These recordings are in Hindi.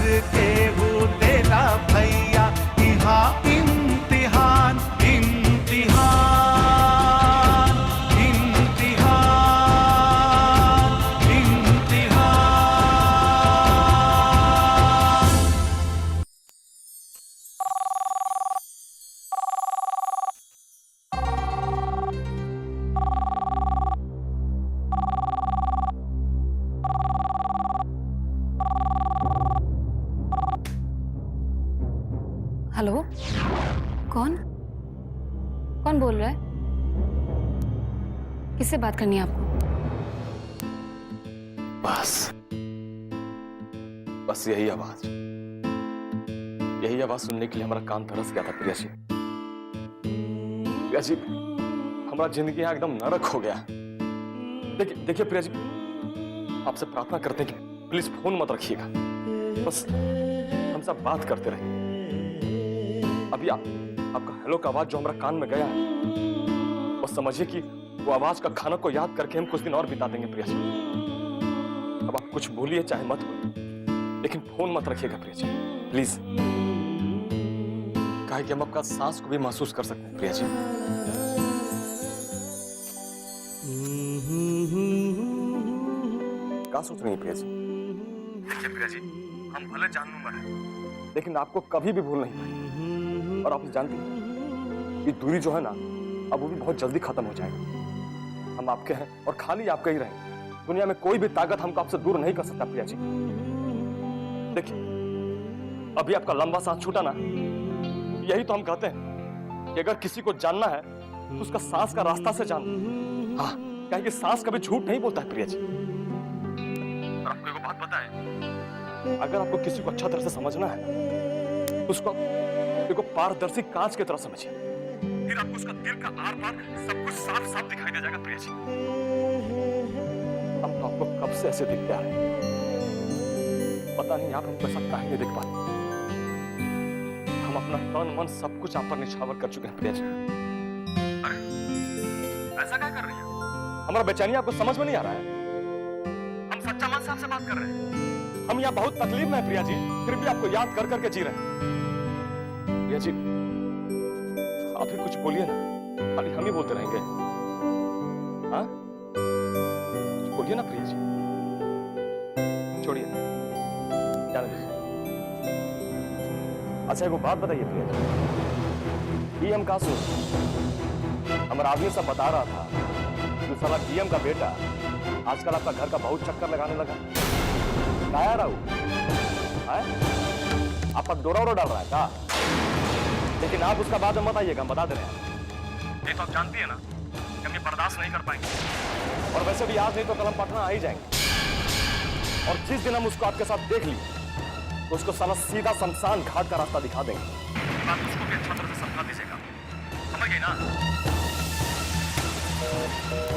के वो तेरा भैया, यहाँ इम्तिहान इम्तिहान इम्तिहान इम्तिहान। हेलो, कौन कौन बोल रहा है? किससे बात करनी है आपको? बस यही आवाज सुनने के लिए हमारा कान तरस गया था प्रिया जी। प्रिया जी, हमारा जिंदगी यहाँ एकदम नरक हो गया। देखिए प्रिया जी, आपसे प्रार्थना करते हैं कि प्लीज फोन मत रखिएगा, बस हम सब बात करते रहे। अभी आपका हेलो का आवाज जो हमारा कान में गया है, वो समझिए कि वो आवाज का खाना को याद करके हम कुछ दिन और बिता देंगे प्रिया जी। अब आप कुछ बोलिए चाहे मत बोलिए, लेकिन फोन मत रखिएगा प्रिया जी, प्लीज। कहे कि हम आपका सांस को भी महसूस कर सकते हैं प्रिया जी। क्या सोच रही है प्रिया जी? देखिए प्रिया जी, हम भले जान लूंगा, लेकिन आपको कभी भी भूल नहीं पाएंगे। और आप जानती हैं, ये दूरी जो है ना, अब वो भी बहुत जल्दी खत्म हो जाएगी। हम आपके हैं और खाली आपके ही रहेंगे। दुनिया में कोई भी ताकत हमको आपसे दूर नहीं कर सकता प्रिया जी। देखिए, अभी आपका लंबा सांस छूटा ना, यही तो हम कहते हैं कि अगर किसी को जानना है तो उसका सांस का रास्ता से जानो। हाँ, कहें कि सांस कभी झूठ नहीं बोलता है प्रिया जी। और आपको एक बात पता है, अगर आपको किसी को अच्छा तरह से समझना है तो उसको देखो पारदर्शी कांच की तरह समझिए, फिर आपको उसका दिल का आर पार सब कुछ साफ साफ दिखाई दे जाएगा प्रिया जी। हम तो आपको कब से ऐसे दिखते आ रहे हैं, पता नहीं आप हमको ऐसा काहे नहीं देख पाते। हम अपना तन मन सब कुछ आप पर निछावर कर चुके हैं प्रिया जी। अरे ऐसा क्या कर रही है? हमारा बेचैनी आपको समझ में नहीं आ रहा है? हम सच्चा मन से आपसे बात कर रहे हैं। हम यहाँ बहुत तकलीफ में है प्रिया जी, फिर भी आपको याद कर करके जी रहे हैं। प्रिया जी, आप ही कुछ बोलिए ना, खाली हम ही बोलते रहेंगे। हाँ, कुछ बोलिए ना प्रिया जी, छोड़िए, जाने दीजिए। अच्छा एक बात बताइए प्रिया जी, ये हम कहा सुन, हमारा आदमी सब बता रहा था कि साला डीएम का बेटा आजकल आपका घर का बहुत चक्कर लगाने लगा। क्या रहा हूं? आपका डोरा डाल रहा है क्या? लेकिन आप उसका बाद में मत आइएगा, हम बता दे रहे हैं। ये तो आप जानती है ना कि हम ये बर्दाश्त नहीं कर पाएंगे, और वैसे भी आज नहीं तो कल हम पटना आ ही जाएंगे। और जिस दिन हम उसको आपके साथ देख लिए तो उसको साला सीधा शमशान घाट का रास्ता दिखा देंगे। बात उसको भी अच्छा तरह से समझा दीजिएगा, समझ गई ना?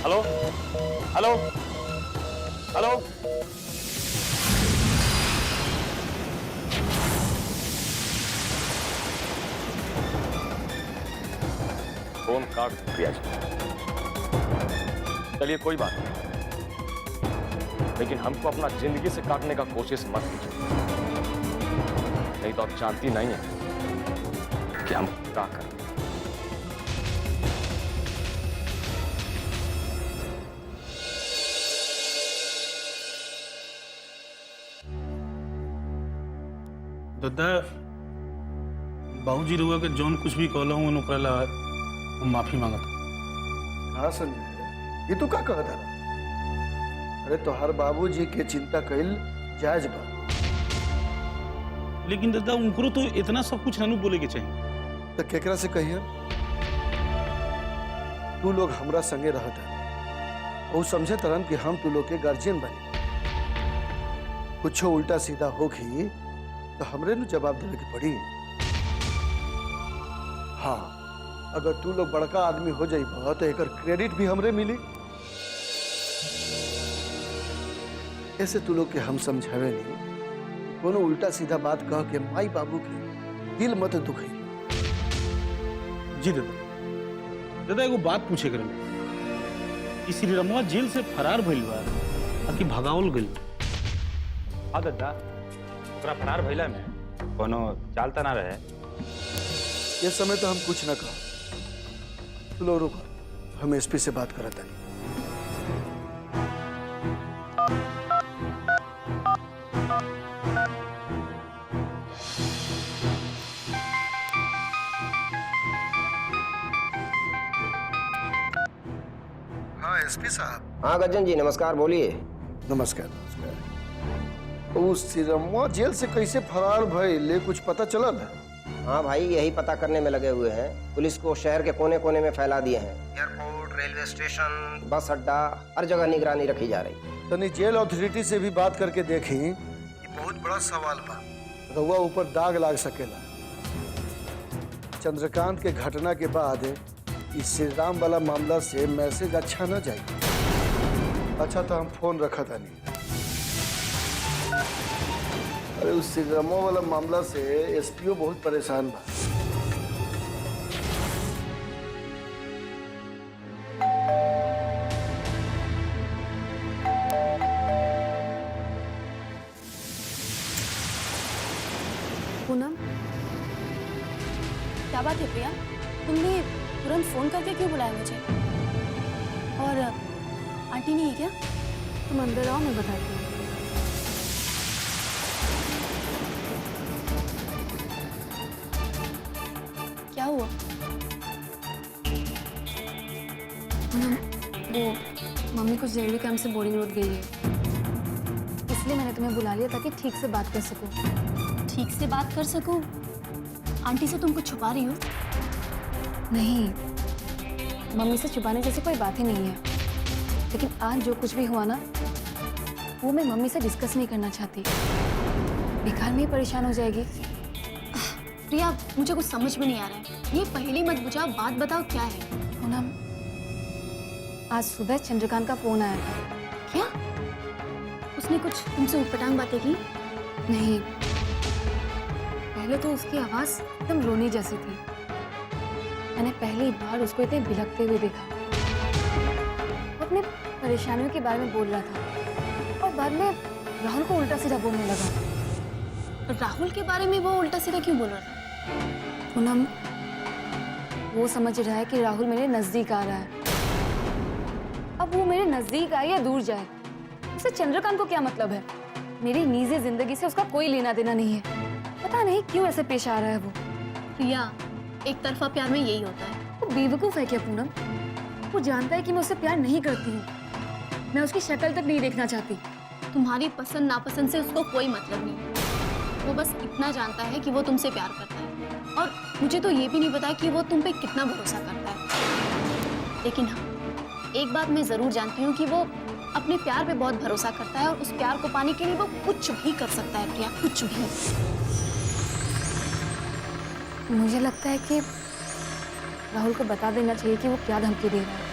हेलो हेलो हेलो, फोन काट प्रिया जी। चलिए कोई बात नहीं, लेकिन हमको अपना जिंदगी से काटने का कोशिश मत कीजिए, नहीं तो आप जानती नहीं है कि हम क्या करें। दादा, बाबूजी रुआ के जौन कुछ भी कहला हूँ ओकरा हम माफी मांगत। हाँ संजय, ये तू का कहत है? अरे तोहर बाबूजी के चिंता कइल जायज बा, लेकिन दादा उनको तो इतना सब कुछ नहीं बोले के चाहिए। तो केकरा से कहिए? तू लोग हमरा संगे रहत है, वो समझे तरन कि हम तू लोग के गार्जियन बने। कुछ उल्टा सीधा होगी तो हमरे नु जवाब देने की पड़ी। हाँ, अगर तू लोग बड़का आदमी हो जाइबा तो एकर क्रेडिट भी हमरे मिली। ऐसे तू लोग के हम समझावे नहीं, कोनो उल्टा सीधा बात कह के माई बाबू के दिल मत दुखाई। जी दादा, दादा एगो बात पूछे करें, श्री रमुआ जेल से फरार भइल बा कि भगावल गइल? हाँ दादा, ओकरा फरार भइला में कोनो चालता ना रहे। ये समय तो हम कुछ न कहो। लो रुको, हम एसपी से बात करत हनी। हाँ एसपी साहब। हाँ गज्जन जी नमस्कार, बोलिए। नमस्कार नमस्कार। उस सिरमवा जेल से कैसे फरार भइले कुछ पता चलल है? हाँ भाई, यही पता करने में लगे हुए हैं। पुलिस को शहर के कोने कोने में फैला दिए हैं। एयरपोर्ट, रेलवे स्टेशन, बस अड्डा, हर जगह निगरानी रखी जा रही। तनी जेल अथॉरिटी से भी बात करके देखी। ये बहुत बड़ा सवाल बा, रउआ ऊपर दाग लाग सकेला। चंद्रकांत के घटना के बाद इस श्री राम वाला मामला से मैसेज अच्छा न जाए। अच्छा तो हम फोन रखा था नहीं। अरे उस श्री रामो वाला मामला से एसपीओ बहुत परेशान बा। पूनम, क्या बात है प्रिया? तुमने तुरंत फोन करके क्यों बुलाया मुझे? और आंटी नहीं है क्या? तुम अंदर आओ, मैं बताती हूँ। क्या हुआ? पूनम, वो मम्मी कुछ जरूरी काम से बोरिंग रोड गई है, इसलिए मैंने तुम्हें बुला लिया ताकि ठीक से बात कर सकूं। ठीक से बात कर सकूं? आंटी से तुम कुछ छुपा रही हो? नहीं, मम्मी से छुपाने जैसी कोई बात ही नहीं है, लेकिन आज जो कुछ भी हुआ ना, वो मैं मम्मी से डिस्कस नहीं करना चाहती। बेकार में ही परेशान हो जाएगी। प्रिया, मुझे कुछ समझ में नहीं आ रहा है। ये पहेली मत बुझाओ, बात बताओ क्या है? पूनम, आज सुबह चंद्रकांत का फोन आया था। क्या? उसने कुछ तुमसे उटपटांग बातें की? नहीं, पहले तो उसकी आवाज एकदम रोने जैसी थी। मैंने पहली बार उसको इतने बिलखते हुए देखा। वो अपने परेशानियों के बारे में बोल रहा था और बाद में राहुल को उल्टा सीधा बोलने लगा। राहुल के बारे में वो उल्टा सीधा क्यों बोल रहा था? पूनम, वो समझ रहा है कि राहुल मेरे नजदीक आ रहा है। अब वो मेरे नजदीक आए या दूर जाए, उससे चंद्रकांत को क्या मतलब है? मेरी निजी जिंदगी से उसका कोई लेना देना नहीं है। पता नहीं क्यों ऐसे पेश आ रहा है वो। प्रिया, एक तरफा प्यार में यही होता है। वो बेवकूफ है क्या पूनम? वो जानता है कि मैं उससे प्यार नहीं करती हूँ। मैं उसकी शक्ल तक नहीं देखना चाहती। तुम्हारी पसंद नापसंद से उसको कोई मतलब नहीं है। वो बस इतना जानता है कि वो तुमसे प्यार करता है, और मुझे तो ये भी नहीं पता कि वो तुम पे कितना भरोसा करता है। लेकिन हाँ, एक बात मैं जरूर जानती हूँ कि वो अपने प्यार पे बहुत भरोसा करता है, और उस प्यार को पाने के लिए वो कुछ भी कर सकता है। प्रिया, कुछ भी। मुझे लगता है कि राहुल को बता देना चाहिए कि वो क्या धमकी दे रहा है।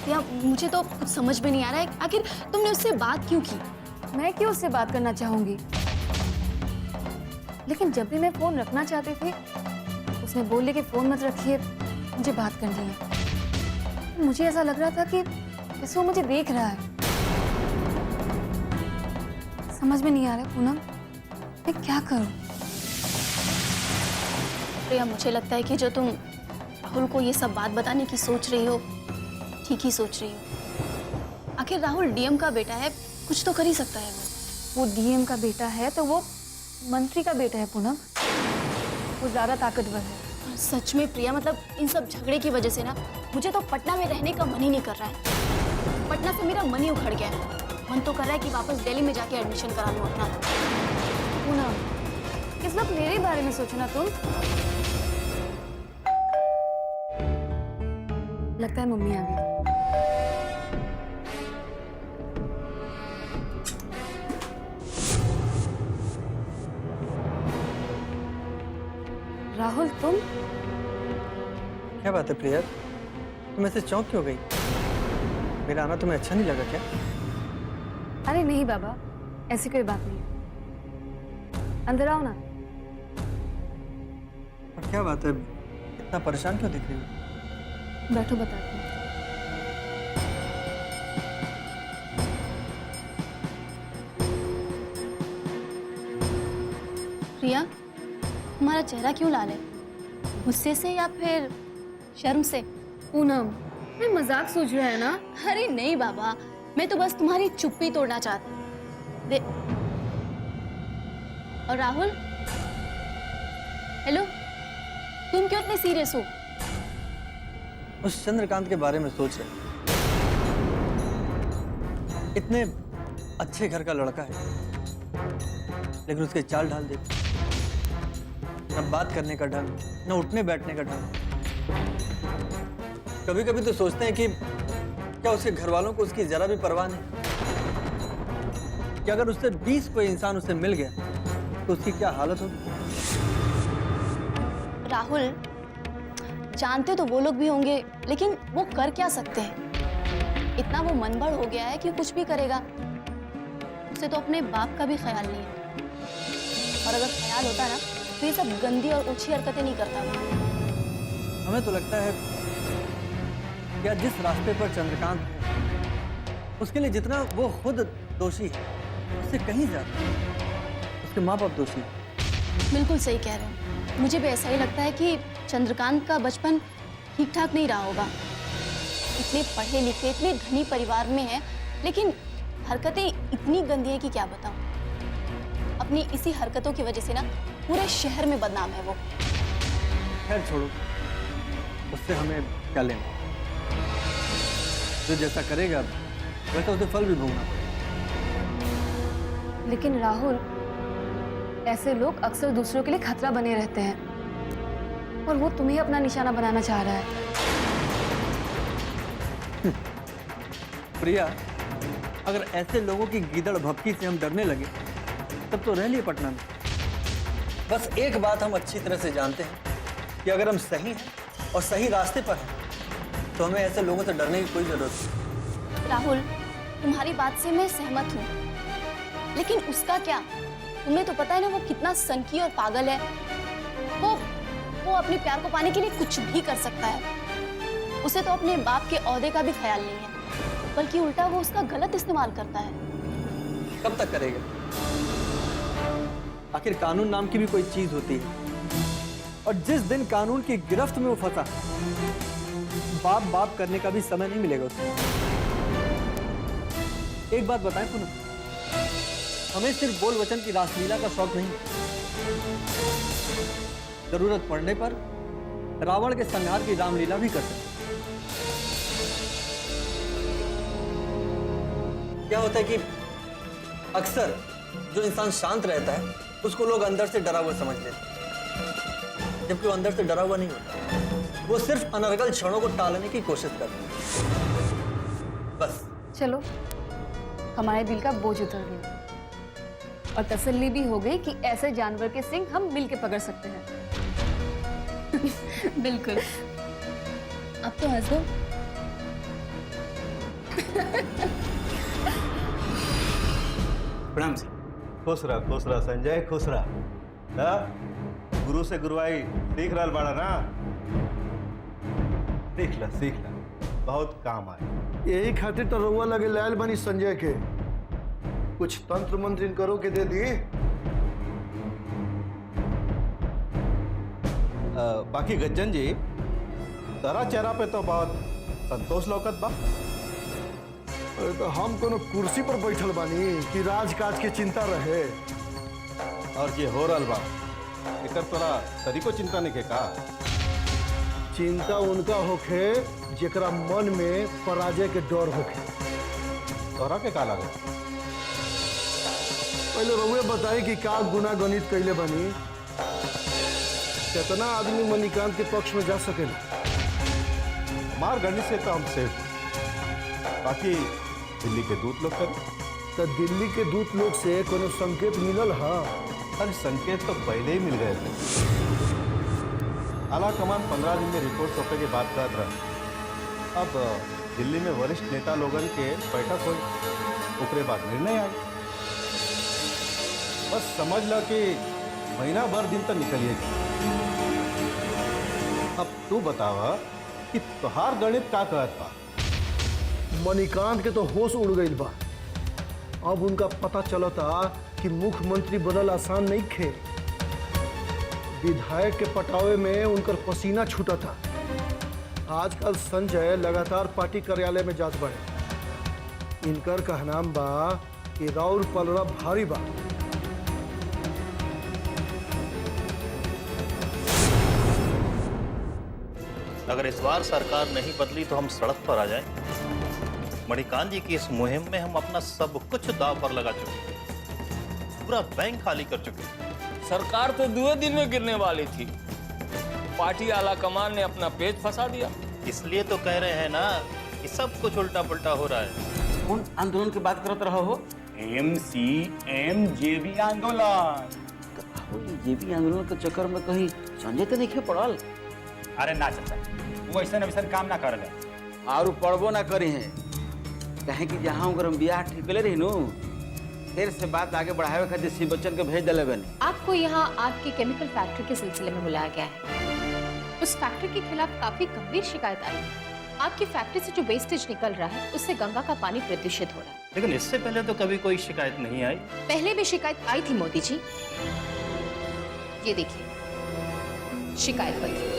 प्रिया, मुझे तो कुछ समझ में नहीं आ रहा है, आखिर तुमने उससे बात क्यों की? मैं क्यों उससे बात करना चाहूंगी? लेकिन जब भी मैं फोन रखना चाहती थी, उसने बोले कि फोन मत रखिए, मुझे बात करनी है। मुझे ऐसा लग रहा था कि जैसे वो मुझे देख रहा है। समझ में नहीं आ रहा पूनम, मैं क्या करूं? प्रिया, मुझे लगता है कि जो तुम राहुल को ये सब बात बताने की सोच रही हो, ठीक ही सोच रही हो। आखिर राहुल डीएम का बेटा है, कुछ तो कर ही सकता है वो डीएम का बेटा है तो वो मंत्री का बेटा है पूनम। वो ज्यादा ताकतवर है। सच में प्रिया, मतलब इन सब झगड़े की वजह से ना मुझे तो पटना में रहने का मन ही नहीं कर रहा है। पटना से मेरा मन ही उखड़ गया है। मन तो कर रहा है कि वापस दिल्ली में जाके एडमिशन करा लूं अपना। पूनम, इस वक्त मेरे बारे में सोचना तुम। लगता है मम्मी आ गई। राहुल, तुम? क्या बात है प्रिया, तुम ऐसे चौंक क्यों गई? मेरा आना तुम्हें अच्छा नहीं लगा क्या? अरे नहीं बाबा, ऐसी कोई बात नहीं है। अंदर आओ ना। और क्या बात है, इतना परेशान क्यों दिख रही हो? बैठो, बताती हूँ। प्रिया, तुम्हारा चेहरा क्यों लाल है? गुस्से से या फिर शर्म से? पूनम, मैं मजाक सोच रहा है ना? अरे नहीं बाबा, मैं तो बस तुम्हारी चुप्पी तोड़ना चाहती हूँ। और राहुल, हेलो, तुम क्यों इतने सीरियस हो? उस चंद्रकांत के बारे में सोच रहे। इतने अच्छे घर का लड़का है, लेकिन उसके चाल ढाल देख, न बात करने का ढंग, न उठने बैठने का ढंग। कभी कभी तो सोचते हैं कि क्या उसके घर वालों को उसकी जरा भी परवाह नहीं, कि अगर उससे 20 कोई इंसान उससे मिल गया तो उसकी क्या हालत होगी। राहुल, जानते तो वो लोग भी होंगे, लेकिन वो कर क्या सकते हैं? इतना वो मनबड़ हो गया है कि कुछ भी करेगा। उसे तो अपने बाप का भी ख्याल नहीं है, और अगर ख्याल होता ना तो ये सब गंदी और ऊंची हरकतें नहीं करता वो। हमें तो लगता है क्या जिस रास्ते पर चंद्रकांत है, उसके लिए जितना वो खुद दोषी है, उससे कहीं ज्यादा उसके माँ बाप दोषी है। बिल्कुल सही कह रहे हो। मुझे भी ऐसा ही लगता है कि चंद्रकांत का बचपन ठीक ठाक नहीं रहा होगा। इतने पढ़े लिखे, इतने धनी परिवार में है, लेकिन हरकतें इतनी गंदी हैं कि क्या बताऊं। अपनी इसी हरकतों की वजह से ना पूरे शहर में बदनाम है वो। खैर छोड़ो, उससे हमें क्या लेना। जो जैसा करेगा वैसा उसे फल भी भोगना पड़ेगा। लेकिन राहुल, ऐसे लोग अक्सर दूसरों के लिए खतरा बने रहते हैं, और वो तुम्हें अपना निशाना बनाना चाह रहा है। प्रिया, अगर ऐसे लोगों की गीदड़ भभकी से हम डरने लगे तब तो रह लिए पटना में। बस एक बात हम अच्छी तरह से जानते हैं कि अगर हम सही हैं और सही रास्ते पर हैं तो हमें ऐसे लोगों से डरने की कोई जरूरत नहीं। राहुल, तुम्हारी बात से मैं सहमत हूँ, लेकिन उसका क्या? तुम्हें तो पता है ना वो कितना सनकी और पागल है। वो अपने प्यार को पाने के लिए कुछ भी कर सकता है। उसे तो अपने बाप के ओहदे का भी ख्याल नहीं है, बल्कि उल्टा वो उसका गलत इस्तेमाल करता है। कब तक करेगा? आखिर कानून नाम की भी कोई चीज होती है, और जिस दिन कानून की गिरफ्त में वो फंसा, बाप बाप करने का भी समय नहीं मिलेगा उसे। एक बात बताएं पुनः, हमें सिर्फ बोल वचन की रासलीला का शौक नहीं, जरूरत पड़ने पर रावण के संहार की रामलीला भी कर सकते। क्या होता है कि अक्सर जो इंसान शांत रहता है उसको लोग अंदर से डरा हुआ समझ लेते हैं, जबकि वो अंदर से डरा हुआ नहीं होता। वो सिर्फ अनर्गल क्षणों को टालने की कोशिश करता है। बस चलो, हमारे दिल का बोझ उतर गया, और तसल्ली भी हो गई कि ऐसे जानवर के सिंग हम मिलके पकड़ सकते हैं। बिल्कुल। अब तो हंस दो। प्रणाम जी। खुश रहा संजय, खुश रहा। गुरु से गुरुआई सीख रहा बाड़ा ना, सीख ला, बहुत काम आए। यही खातिर तो रउआ लगे लायल बनी संजय के, कुछ तंत्र मंत्र करो के दे दी। बाकी गज्जन जी, तारा चेहरा पे तो बहुत संतोष लौकत बा। अरे तो हम कोनो कुर्सी पर बैठल बानी कि राजकाज की चिंता रहे। और ये हो रहा बा, एकर तोरा तरीको चिंता नहीं के का? चिंता उनका होखे जेकरा मन में पराजय के डर होखे। तोरा के का लागे? पहले रउए बताई कि का गुना गणित कैले बानी, कितना आदमी मणिकांत के पक्ष में जा सकेला। मार गणित से तो हम सेफ, बाकी दिल्ली के दूत लोग कर। तो दिल्ली के दूत लोग से कोनो संकेत मिलल हा? अरे संकेत तो पहले ही मिल गए थे। आला कमान 15 दिन में रिपोर्ट सौंपे के बाद कर रहा। अब दिल्ली में वरिष्ठ नेता लोगन के बैठक हुई, उसके बाद निर्णय आए। बस समझ लो कि महीना भर दिन तक निकलिएगी। अब तू बतावा कि तोहार गणित का कहत बा? मणिकांत के तो होश उड़ गई बा। अब उनका पता चलता कि मुख्यमंत्री बनल आसान नहीं खे। विधायक के पटावे में उनकर पसीना छूटा था। आजकल संजय लगातार पार्टी कार्यालय में जात बढ़े। इनकर कहनाम बा कि राउर पलड़ा भारी बा। अगर इस बार सरकार नहीं बदली तो हम सड़क पर आ जाएं। मणिकांत जी की इस मुहिम में हम अपना सब कुछ दांव पर लगा चुके हैं, पूरा बैंक खाली कर चुके हैं। सरकार तो 2 दिन में गिरने वाली थी, पार्टी आला कमान ने अपना पेज फंसा दिया। इसलिए तो कह रहे हैं ना कि सब कुछ उल्टा पुल्टा हो रहा है। कौन आंदोलन की बात करते रहो हो? MCMJB आंदोलन। जेबी आंदोलन के चक्कर में कहीं संजय तो नहीं पड़ल? अरे ना चाचा, वो ऐसा वैसा काम ना कर ले। और पढ़बो ना करी हैं, कहे कि जहाँ उनकर ब्याह ठिकले रही नु, फिर से बात आगे बढ़ावे खातिर शिव बच्चन के भेज दिले बने। आपको यहाँ आपकी केमिकल फैक्ट्री के सिलसिले में बुलाया गया है। उस फैक्ट्री के खिलाफ काफी गंभीर शिकायत आई है। आपकी फैक्ट्री से जो वेस्टेज निकल रहा है उससे गंगा का पानी प्रदूषित हो रहा है। लेकिन इससे पहले तो कभी कोई शिकायत नहीं आई। पहले भी शिकायत आई थी मोदी जी, ये देखिए शिकायत पत्र।